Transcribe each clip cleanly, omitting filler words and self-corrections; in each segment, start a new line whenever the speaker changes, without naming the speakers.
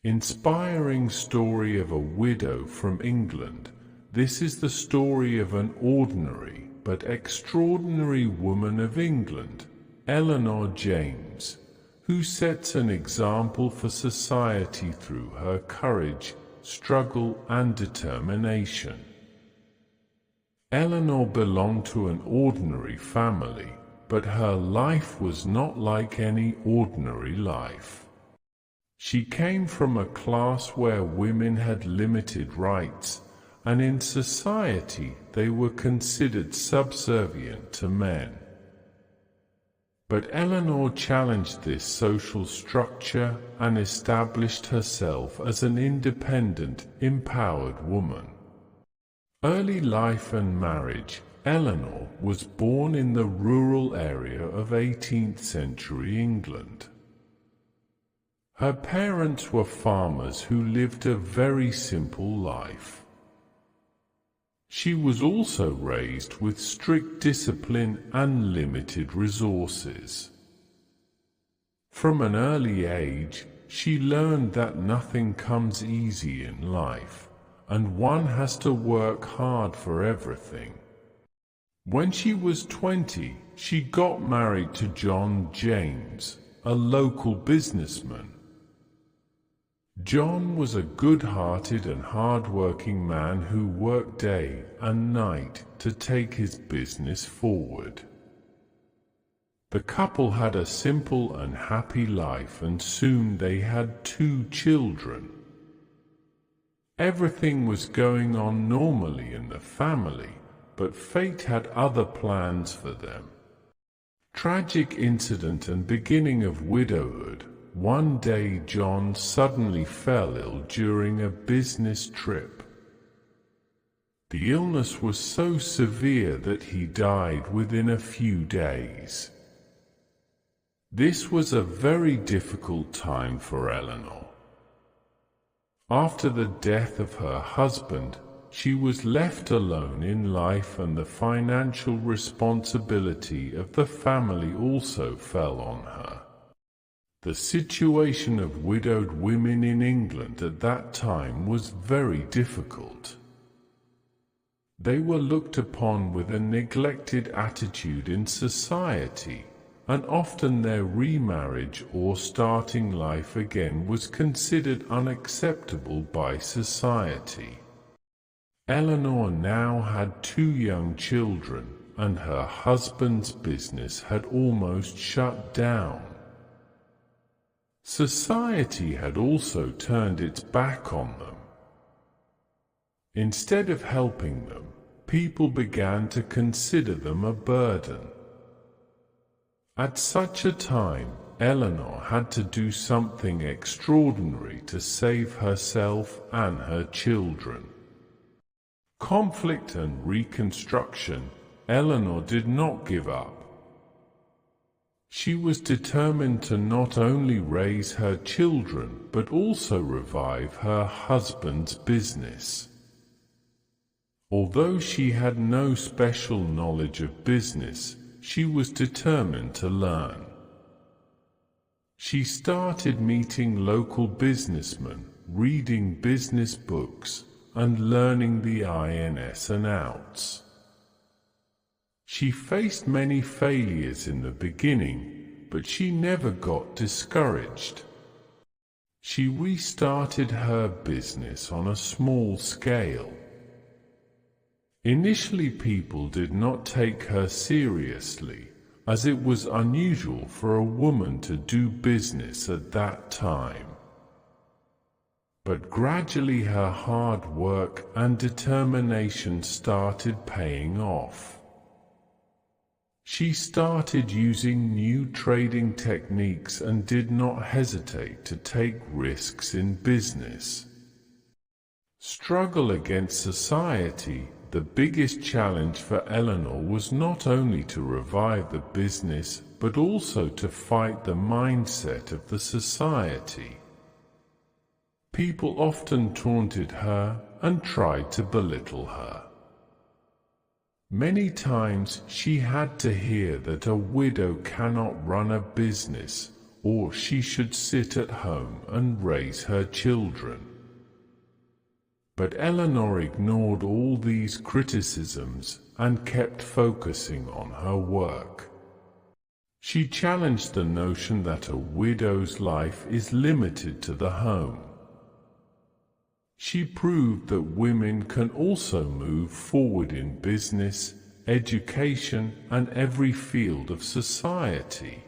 Inspiring story of a widow from England. This is the story of an ordinary but extraordinary woman of England, Eleanor James, who sets an example for society through her courage, struggle, and determination. Eleanor belonged to an ordinary family, but her life was not like any ordinary life. She came from a class where women had limited rights, and in society they were considered subservient to men. But Eleanor challenged this social structure and established herself as an independent, empowered woman. Early life and marriage. Eleanor was born in the rural area of 18th century England. Her parents were farmers who lived a very simple life. She was also raised with strict discipline and limited resources. From an early age, she learned that nothing comes easy in life, and one has to work hard for everything. When she was 20, she got married to John James, a local businessman. John was a good-hearted and hard-working man who worked day and night to take his business forward. The couple had a simple and happy life, and soon they had 2 children. Everything was going on normally in the family, but fate had other plans for them. Tragic incident and beginning of widowhood. One day John suddenly fell ill during a business trip. The illness was so severe that he died within a few days. This was a very difficult time for Eleanor. After the death of her husband, she was left alone in life, and the financial responsibility of the family also fell on her. The situation of widowed women in England at that time was very difficult. They were looked upon with a neglected attitude in society, and often their remarriage or starting life again was considered unacceptable by society. Eleanor now had 2 young children, and her husband's business had almost shut down. Society had also turned its back on them. Instead of helping them, people began to consider them a burden. At such a time, Eleanor had to do something extraordinary to save herself and her children. Conflict and reconstruction. Eleanor did not give up. She was determined to not only raise her children but also revive her husband's business. Although she had no special knowledge of business, she was determined to learn. She started meeting local businessmen, reading business books, and learning the ins and outs. She faced many failures in the beginning, but she never got discouraged. She restarted her business on a small scale. Initially, people did not take her seriously, as it was unusual for a woman to do business at that time. But gradually her hard work and determination started paying off. She started using new trading techniques and did not hesitate to take risks in business. Struggle against society. The biggest challenge for Eleanor was not only to revive the business, but also to fight the mindset of the society. People often taunted her and tried to belittle her. Many times she had to hear that a widow cannot run a business, or she should sit at home and raise her children. But Eleanor ignored all these criticisms and kept focusing on her work. She challenged the notion that a widow's life is limited to the home. She proved that women can also move forward in business, education, and every field of society.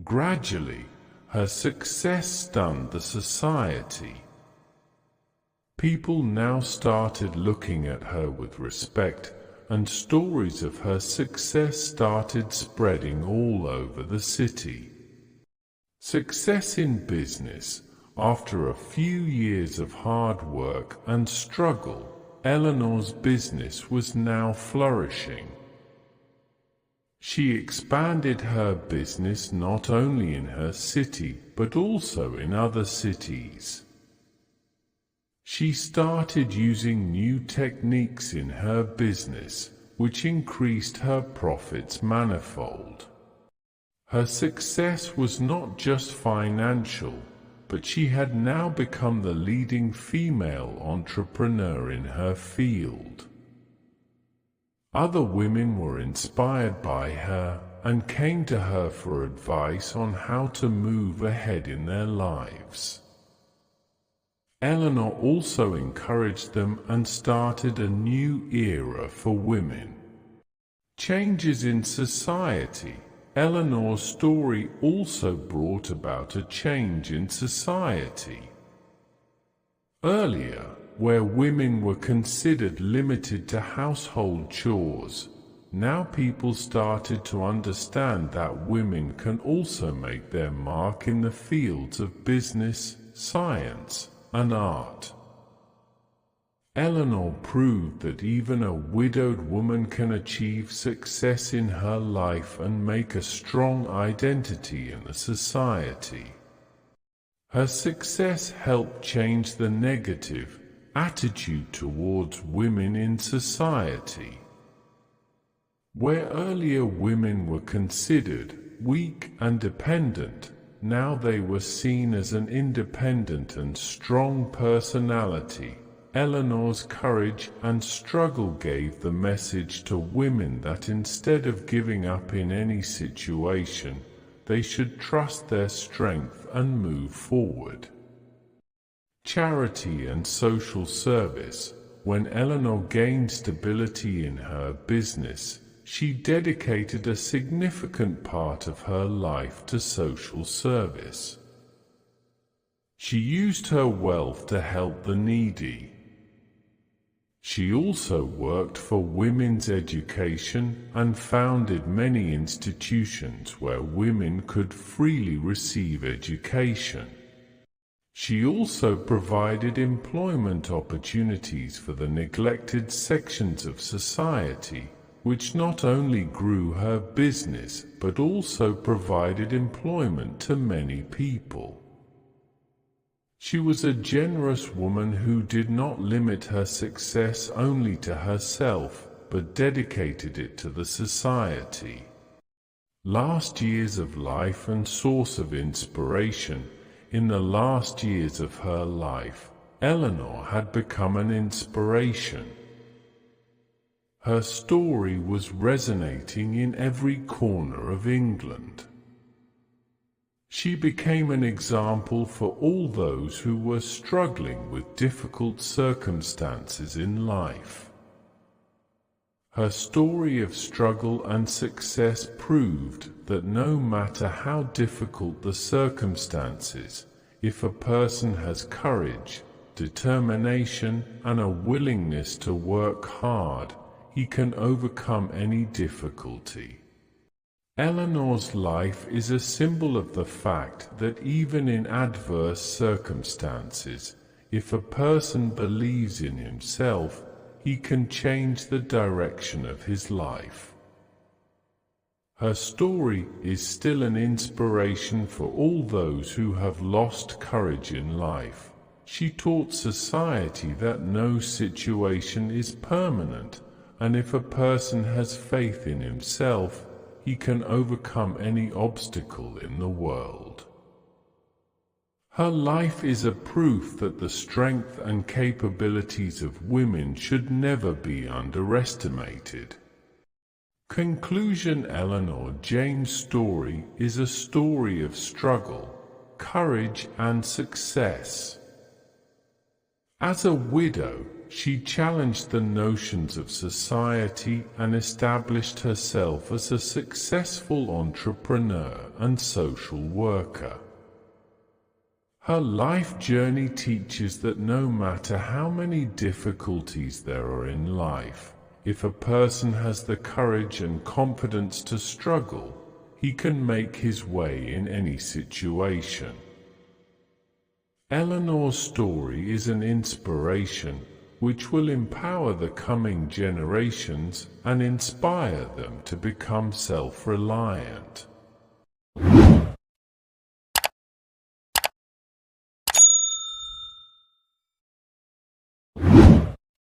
Gradually, her success stunned the society. People now started looking at her with respect, and stories of her success started spreading all over the city. Success in business. After a few years of hard work and struggle, Eleanor's business was now flourishing. She expanded her business not only in her city but also in other cities. She started using new techniques in her business, which increased her profits manifold. Her success was not just financial, but she had now become the leading female entrepreneur in her field. Other women were inspired by her and came to her for advice on how to move ahead in their lives. Eleanor also encouraged them and started a new era for women. Changes in society. Eleanor's story also brought about a change in society. Earlier, where women were considered limited to household chores, now people started to understand that women can also make their mark in the fields of business, science, and art. Eleanor proved that even a widowed woman can achieve success in her life and make a strong identity in the society. Her success helped change the negative attitude towards women in society. Where earlier women were considered weak and dependent, now they were seen as an independent and strong personality. Eleanor's courage and struggle gave the message to women that instead of giving up in any situation, they should trust their strength and move forward. Charity and social service. When Eleanor gained stability in her business, she dedicated a significant part of her life to social service. She used her wealth to help the needy. She also worked for women's education and founded many institutions where women could freely receive education. She also provided employment opportunities for the neglected sections of society, which not only grew her business but also provided employment to many people. She was a generous woman who did not limit her success only to herself, but dedicated it to the society. Last years of life and source of inspiration. In the last years of her life, Eleanor had become an inspiration. Her story was resonating in every corner of England. She became an example for all those who were struggling with difficult circumstances in life. Her story of struggle and success proved that no matter how difficult the circumstances, if a person has courage, determination, and a willingness to work hard, he can overcome any difficulty. Eleanor's life is a symbol of the fact that even in adverse circumstances, if a person believes in himself, he can change the direction of his life. Her story is still an inspiration for all those who have lost courage in life. She taught society that no situation is permanent, and if a person has faith in himself, he can overcome any obstacle in the world. Her life is a proof that the strength and capabilities of women should never be underestimated. Conclusion: Eleanor Jane's story is a story of struggle, courage, and success. As a widow, she challenged the notions of society and established herself as a successful entrepreneur and social worker. Her life journey teaches that no matter how many difficulties there are in life, if a person has the courage and confidence to struggle, he can make his way in any situation. Eleanor's story is an inspiration which will empower the coming generations and inspire them to become self-reliant.